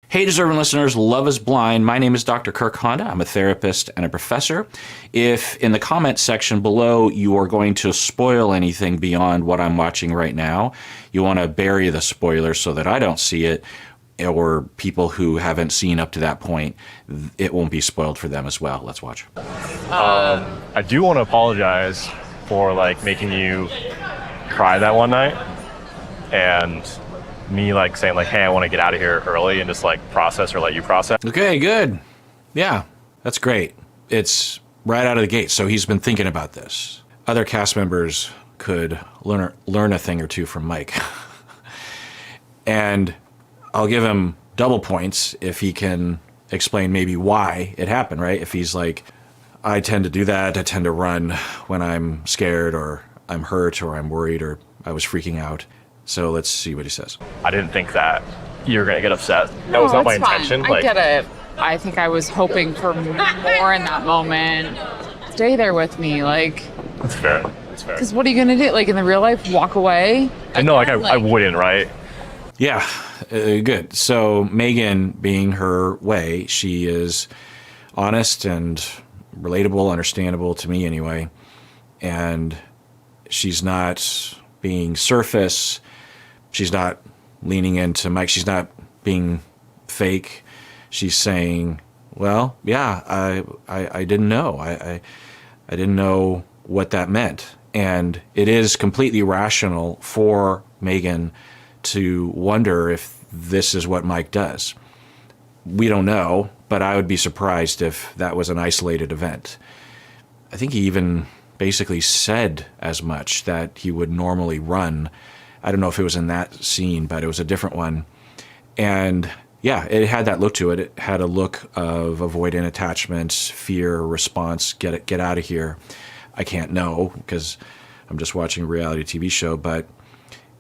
Hey, deserving listeners, Love is Blind. My name is Dr. Kirk Honda. I'm a therapist and a professor. If in the comment section below you are going to spoil anything beyond what I'm watching right now, you want to bury the spoiler so that I don't see it, or people who haven't seen up to that point, it won't be spoiled for them as well. Let's watch. I do want to apologize for making you cry that one night, and me saying hey, I want to get out of here early and just process or let you process. Okay, good. Yeah, that's great. It's right out of the gate. So he's been thinking about this. Other cast members could learn a thing or two from Mike. And I'll give him double points if he can explain maybe why it happened, right? If he's I tend to do that. I tend to run when I'm scared or I'm hurt or I'm worried or I was freaking out. So let's see what he says. I didn't think that you were going to get upset. No, that was not my it's fine. intention. I get it. I think I was hoping for more in that moment. Stay there with me, That's fair. That's fair. Because what are you going to do? In the real life, walk away? I know, I wouldn't, right? Yeah, good. So Megan, being her way, she is honest and relatable, understandable to me anyway. And she's not being surface. She's not leaning into Mike. She's not being fake. She's saying, well, yeah, I didn't know. I didn't know what that meant. And it is completely rational for Megan to wonder if this is what Mike does. We don't know, but I would be surprised if that was an isolated event. I think he even basically said as much, that he would normally run. I don't know if it was in that scene, but it was a different one. And yeah, it had that look to it. It had a look of avoidant attachment, fear, response, get out of here. I can't know because I'm just watching a reality TV show, but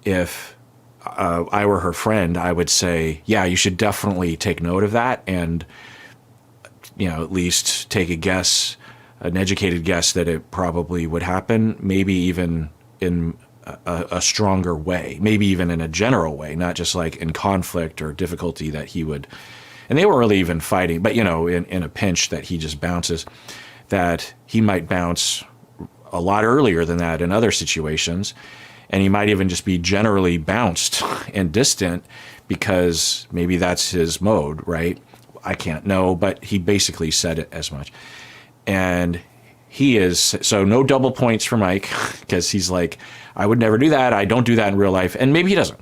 if I were her friend, I would say, yeah, you should definitely take note of that and, at least take a guess, an educated guess that it probably would happen, maybe even in a stronger way, maybe even in a general way, not just in conflict or difficulty that he would, and they weren't really even fighting, but in a pinch that he just bounces, that he might bounce a lot earlier than that in other situations. And he might even just be generally bounced and distant because maybe that's his mode, right? I can't know, but he basically said it as much. And he is, so no double points for Mike because he's I would never do that. I don't do that in real life. And maybe he doesn't,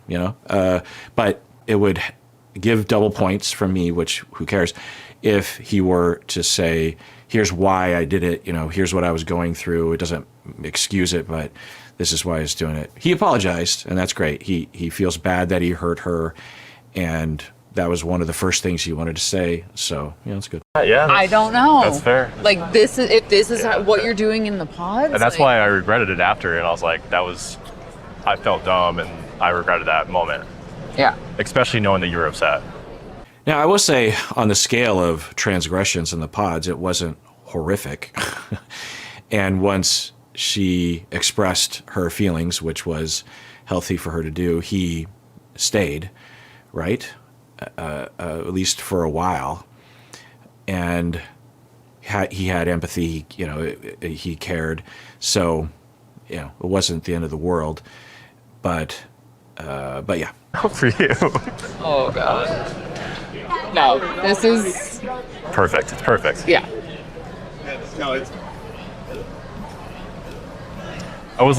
but it would give double points from me, which who cares, if he were to say, here's why I did it. Here's what I was going through. It doesn't excuse it, but this is why he's doing it. He apologized, and that's great. He feels bad that he hurt her, and that was one of the first things he wanted to say. So, it's good. Yeah. I don't know. That's fair. If this is what you're doing in the pods. And that's why I regretted it after, and I was I felt dumb, and I regretted that moment. Yeah. Especially knowing that you were upset. Now, I will say, on the scale of transgressions in the pods, it wasn't horrific. And once she expressed her feelings, which was healthy for her to do, he stayed, right? At least for a while. And he had empathy, he cared. So, it wasn't the end of the world. But yeah. For you. Oh, God. No, this is... Perfect. It's perfect. Yeah. No, it's... I was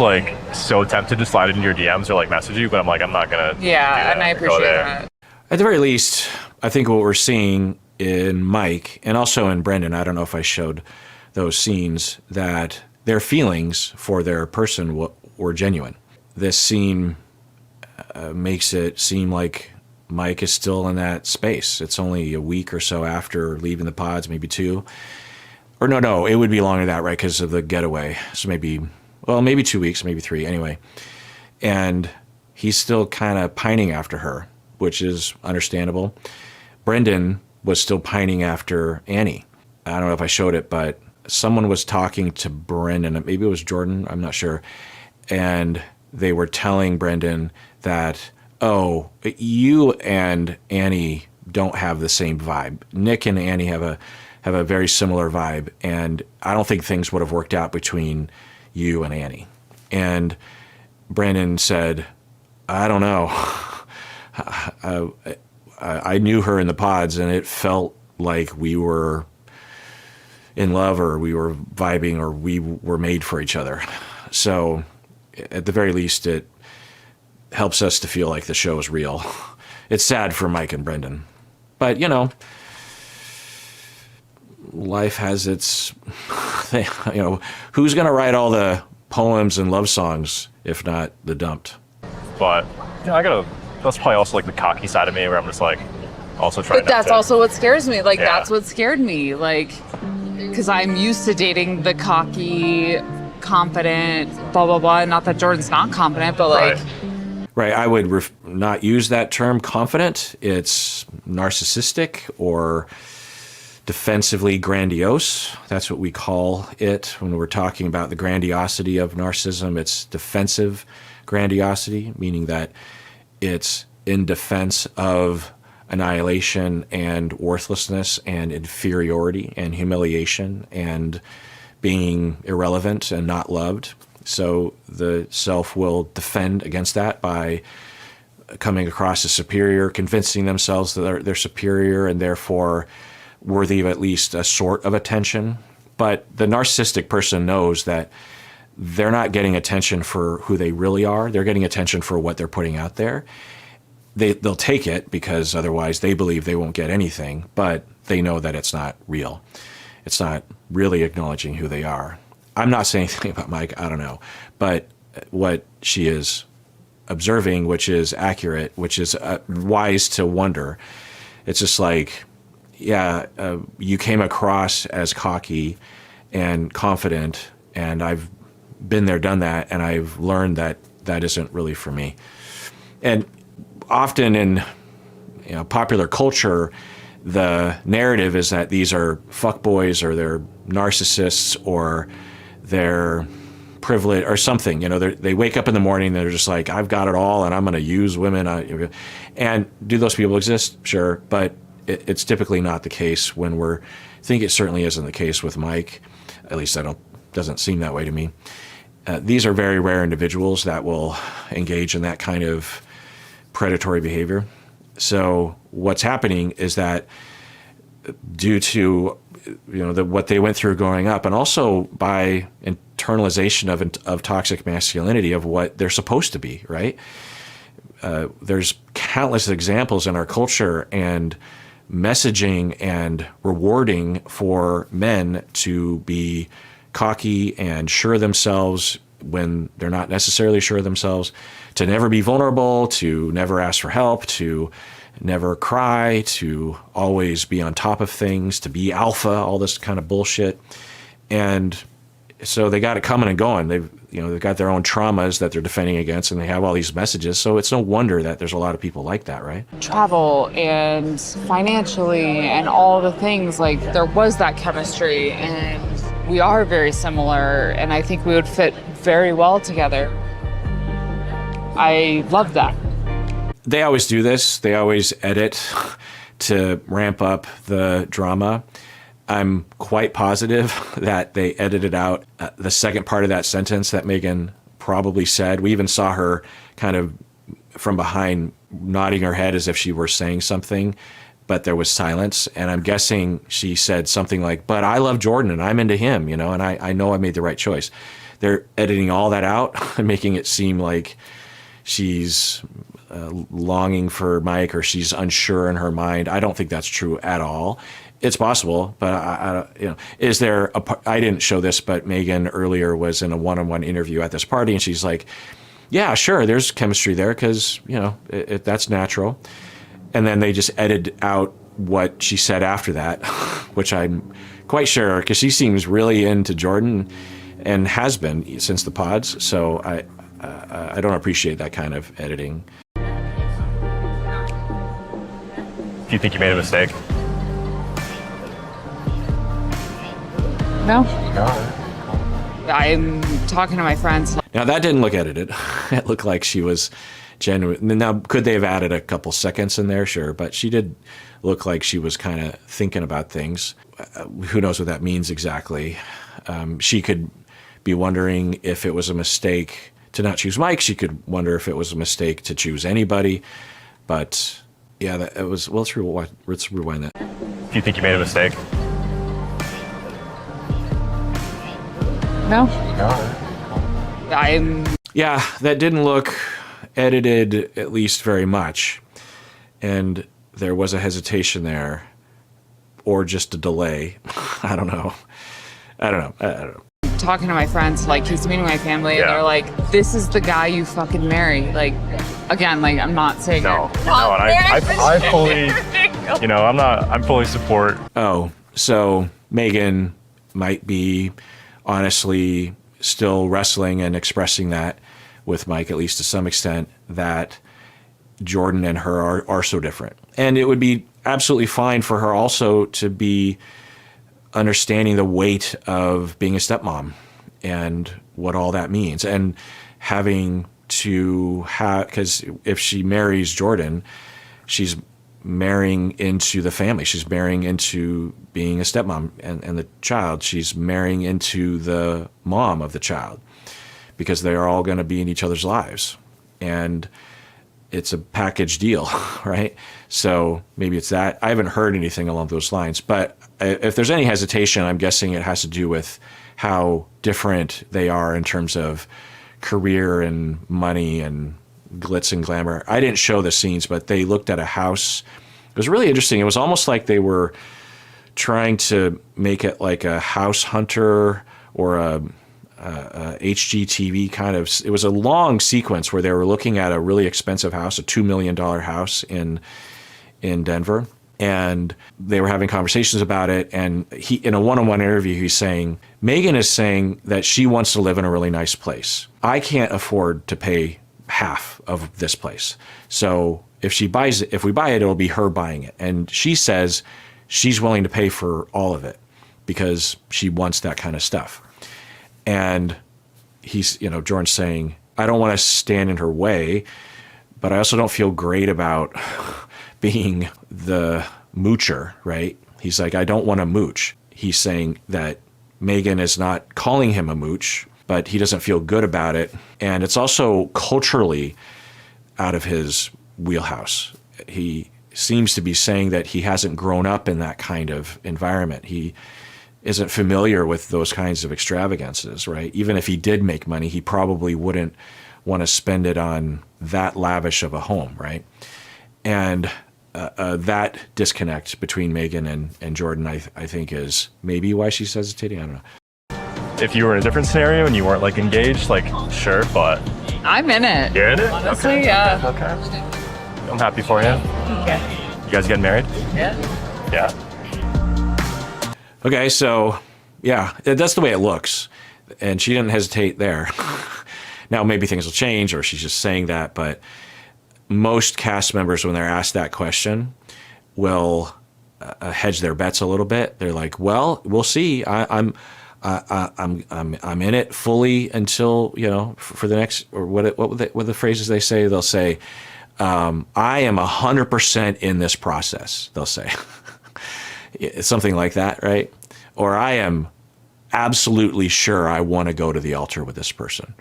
so tempted to slide into your DMs or message you, but I'm not gonna. Yeah, and I appreciate that. At the very least, I think what we're seeing in Mike and also in Brendan, I don't know if I showed those scenes, that their feelings for their person were genuine. This scene makes it seem like Mike is still in that space. It's only a week or so after leaving the pods, maybe 2. Or no, it would be longer than that, right, because of the getaway. So maybe 2 weeks, maybe 3, anyway. And he's still kind of pining after her, which is understandable. Brendan was still pining after Annie. I don't know if I showed it, but someone was talking to Brendan. Maybe it was Jordan, I'm not sure. And they were telling Brendan that, oh, you and Annie don't have the same vibe. Nick and Annie have a very similar vibe, and I don't think things would have worked out between you and Annie. And Brandon said, I don't know. I knew her in the pods, and it felt like we were in love, or we were vibing, or we were made for each other. So at the very least, it helps us to feel like the show is real. It's sad for Mike and Brendan, but you know, life has its thing. You know, who's going to write all the poems and love songs if not the dumped? But yeah, that's probably also like the cocky side of me where I'm just like also trying. But that's also what scares me. Like, Yeah. that's what scared me. Like, because I'm used to dating the cocky, confident, blah, blah, blah. Not that Jordan's not confident, but like, Right. I would not use that term confident. It's narcissistic or defensively grandiose. That's what we call it when we're talking about the grandiosity of narcissism. It's defensive grandiosity, meaning that it's in defense of annihilation and worthlessness and inferiority and humiliation and being irrelevant and not loved. So the self will defend against that by coming across as superior, convincing themselves that they're superior and therefore worthy of at least a sort of attention. But the narcissistic person knows that they're not getting attention for who they really are. They're getting attention for what they're putting out there. They'll take it because otherwise they believe they won't get anything, but they know that it's not real. It's not really acknowledging who they are. I'm not saying anything about Mike, I don't know. But what she is observing, which is accurate, which is wise to wonder, it's just like, yeah, you came across as cocky and confident, and I've been there, done that, and I've learned that that isn't really for me. And often in popular culture, the narrative is that these are fuckboys or they're narcissists or they're privileged or something. You know, they wake up in the morning and they're just like, I've got it all and I'm going to use women. And do those people exist? Sure. But it's typically not the case I think it certainly isn't the case with Mike. At least doesn't seem that way to me. These are very rare individuals that will engage in that kind of predatory behavior. So what's happening is that due to what they went through growing up, and also by internalization of toxic masculinity, of what they're supposed to be, right? There's countless examples in our culture and messaging and rewarding for men to be cocky and sure of themselves when they're not necessarily sure of themselves, to never be vulnerable, to never ask for help, to never cry, to always be on top of things, to be alpha, all this kind of bullshit. And so they got it coming and going. They've got their own traumas that they're defending against, and they have all these messages. So it's no wonder that there's a lot of people like that, right? travel and financially and all the things, like, there was that chemistry, and we are very similar, and I think we would fit very well together. I love that. They always do this. They always edit to ramp up the drama. I'm quite positive that they edited out the second part of that sentence that Megan probably said. We even saw her kind of from behind nodding her head as if she were saying something, but there was silence. And I'm guessing she said something like, but I love Jordan and I'm into him, and I know I made the right choice. They're editing all that out and making it seem like she's longing for Mike or she's unsure in her mind. I don't think that's true at all. It's possible, but I didn't show this, but Megan earlier was in a one-on-one interview at this party, and she's like, yeah, sure, there's chemistry there because, that's natural. And then they just edited out what she said after that, which I'm quite sure, because she seems really into Jordan and has been since the pods. So I don't appreciate that kind of editing. Do you think you made a mistake? No? I'm talking to my friends. Now, that didn't look edited. It looked like she was genuine. Now, could they have added a couple seconds in there? Sure. But she did look like she was kind of thinking about things. Who knows what that means exactly? She could be wondering if it was a mistake to not choose Mike. She could wonder if it was a mistake to choose anybody. But yeah, it was. Well, let's rewind that. Do you think you made a mistake? No, No. I'm. Yeah, that didn't look edited, at least very much. And there was a hesitation there, or just a delay. I don't know. Talking to my friends, like he's meeting my family, and Yeah. they're like, "This is the guy you fucking marry." Like, again, like I'm not saying No, it. no, and I fully, I'm fully support. Oh, so Megan might be honestly still wrestling and expressing that with Mike, at least to some extent, that Jordan and her are so different. And it would be absolutely fine for her also to be understanding the weight of being a stepmom and what all that means, and having to have, because if she marries Jordan, she's marrying into the family. She's marrying into being a stepmom and the child. She's marrying into the mom of the child, because they are all going to be in each other's lives. And it's a package deal, right? So maybe it's that. I haven't heard anything along those lines, but if there's any hesitation, I'm guessing it has to do with how different they are in terms of career and money and glitz and glamour. I didn't show the scenes, but they looked at a house. It was really interesting. It was almost like they were trying to make it like a House Hunter or a HGTV kind of. It was a long sequence where they were looking at a really expensive house, a $2 million house in Denver, and they were having conversations about it. And he, in a one-on-one interview, he's saying, Megan is saying that she wants to live in a really nice place. I can't afford to pay half of this place. So if we buy it, it'll be her buying it. And she says she's willing to pay for all of it because she wants that kind of stuff. And he's, Jordan's saying, I don't want to stand in her way, but I also don't feel great about being the moocher, right? He's like, I don't want to mooch. He's saying that Megan is not calling him a mooch, but he doesn't feel good about it. And it's also culturally out of his wheelhouse. He seems to be saying that he hasn't grown up in that kind of environment. He isn't familiar with those kinds of extravagances, right? Even if he did make money, he probably wouldn't want to spend it on that lavish of a home, right? And that disconnect between Megan and Jordan, I think, is maybe why she's hesitating. I don't know. If you were in a different scenario and you weren't like engaged, like sure, but I'm in it. you're in it. Honestly, Okay. yeah. Okay. I'm happy for you. Okay. You guys getting married? Yeah. Yeah. Okay, so yeah, that's the way it looks. And she didn't hesitate there. Now, maybe things will change, or she's just saying that, but most cast members, when they're asked that question, will hedge their bets a little bit. They're like, "Well, we'll see. I'm in it fully until for the next," or what the phrases they say. They'll say, "I am 100% in this process." They'll say something like that, right? Or I am absolutely sure I want to go to the altar with this person.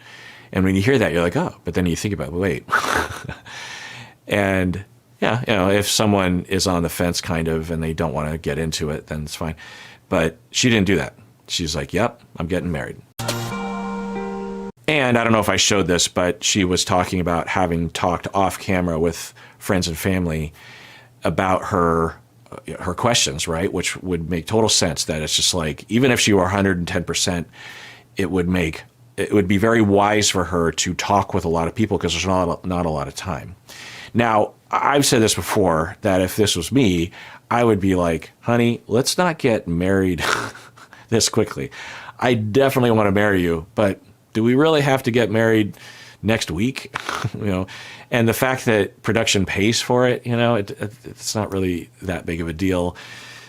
And when you hear that, you're like, oh, but then you think about, wait. And yeah, if someone is on the fence kind of and they don't want to get into it, then it's fine. But she didn't do that. She's like, yep, I'm getting married. And I don't know if I showed this, but she was talking about having talked off camera with friends and family about her questions, right? Which would make total sense, that it's just like, even if she were 110%, it would be very wise for her to talk with a lot of people because there's not a lot of time. Now, I've said this before, that if this was me, I would be like, honey, let's not get married this quickly. I definitely want to marry you, but do we really have to get married next week? And the fact that production pays for it, it's not really that big of a deal.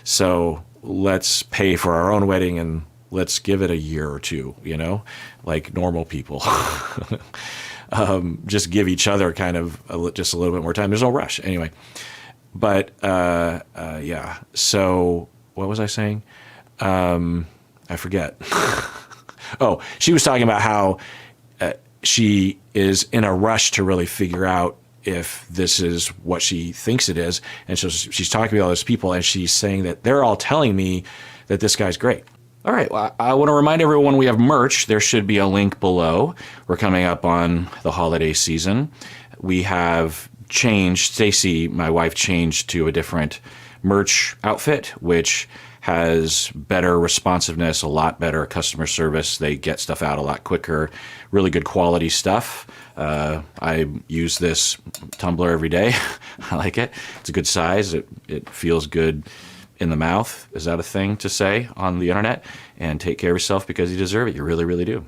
So let's pay for our own wedding and let's give it a year or two, like normal people. just give each other kind of just a little bit more time. There's no rush anyway. But yeah. So what was I saying? I forget. Oh, she was talking about how she is in a rush to really figure out if this is what she thinks it is. And so she's talking to all those people, and she's saying that they're all telling me that this guy's great. All right, well, I want to remind everyone we have merch. There should be a link below. We're coming up on the holiday season. We have changed, Stacy, my wife, changed to a different merch outfit, which has better responsiveness, a lot better customer service. They get stuff out a lot quicker, really good quality stuff. I use this tumbler every day. I like it. It's a good size. It feels good in the mouth. Is that a thing to say on the internet? And take care of yourself because you deserve it. You really, really do.